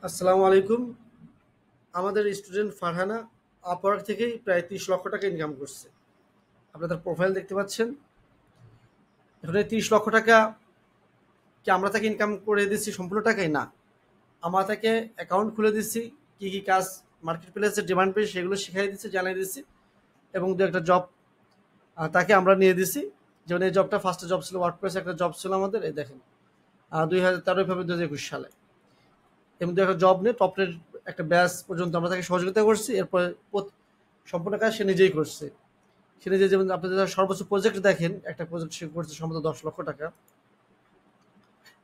আসসালামু আলাইকুম। আমাদের স্টুডেন্ট ফারহানা আপওয়ার্ক থেকেই প্রায় 30 লক্ষ টাকা ইনকাম করছে। আপনাদের প্রোফাইল দেখতে পাচ্ছেন। এখন এই 30 লক্ষ টাকা কি আমরা তাকে ইনকাম করে দিচ্ছি সম্পূর্ণ টাকাই? না, আমরা তাকে অ্যাকাউন্ট খুলে দিচ্ছি, কি কি কাজ মার্কেট প্লেসে ডিমান্ড পেয়ে সেগুলো শিখাই দিচ্ছি, জানিয়ে দিচ্ছি, এবং দু একটা জব তাকে আমরা নিয়ে দিচ্ছি। যেমন এই জবটা ফার্স্টে জব ছিল, ওয়ার্ডপ্রেসে একটা জব ছিল আমাদের, এই দেখেন 2013 ফেব্রুয়ারি 2021 সালে। এবং দু একটা জব নিয়ে টপের একটা ব্যাচ পর্যন্ত আমরা তাকে সহযোগিতা করছি। এরপরে সম্পূর্ণ কাজ সে নিজেই করছে। সে নিজে, যেমন আপনি যদি সর্বোচ্চ প্রজেক্ট দেখেন, একটা প্রজেক্ট সে করছে সম্ভবত 10 লক্ষ টাকা।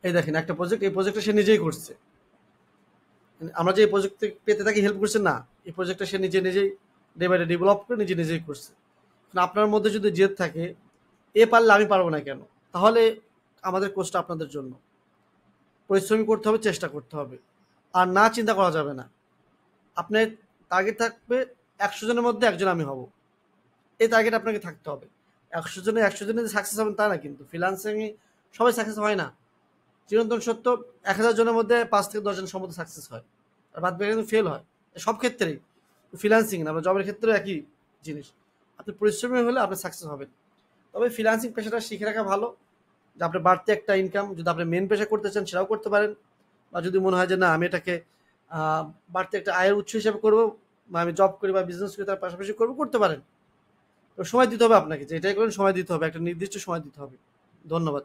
এই দেখেন একটা প্রজেক্ট, এই প্রজেক্টটা সে নিজেই করছে। মানে আমরা যে এই প্রজেক্ট পেতে তাকে হেল্প করছে না, এই প্রজেক্টটা সে নিজে নিজেই ডে বাই ডে ডেভেলপ করে নিজে নিজেই করছে। কারণ আপনার মধ্যে যদি জেদ থাকে, এ পারলে আমি পারবো না কেন, তাহলে আমাদের কোর্সটা আপনাদের জন্য। পরিশ্রমী করতে হবে, চেষ্টা করতে হবে, আর না চিন্তা করা যাবে না। আপনার টার্গেট থাকবে 100 জনের মধ্যে একজন আমি হব, এই টার্গেট আপনাকে থাকতে হবে। 100 জনে যে সাকসেস হবেন তা না, কিন্তু ফ্রিল্যান্সিংয়ে সবাই সাকসেস হয় না। চিরন্তন সত্য, 1000 জনের মধ্যে 5 থেকে 10 জন সম্ভবত সাকসেস হয়, আর বাদ বাকি কিন্তু ফেল হয়। সব ক্ষেত্রেই, ফ্রিল্যান্সিং না, জবের ক্ষেত্রেও একই জিনিস। আপনি পরিশ্রমী হলে আপনি সাকসেস হবেন। তবে ফ্রিল্যান্সিং পেশাটা শিখে রাখা ভালো, যে আপনি বাড়তি একটা ইনকাম যদি আপনি মেন পেশা করতে চান সেটাও করতে পারেন। বা যদি মনে হয় যে না, আমি এটাকে আহ, বাড়তি একটা আয়ের উৎস হিসেবে করবো, বা আমি জব করি বা বিজনেস করি তার পাশাপাশি করবো, করতে পারেন। তো সময় দিতে হবে আপনাকে, যে এটাই করেন সময় দিতে হবে, একটা নির্দিষ্ট সময় দিতে হবে। ধন্যবাদ।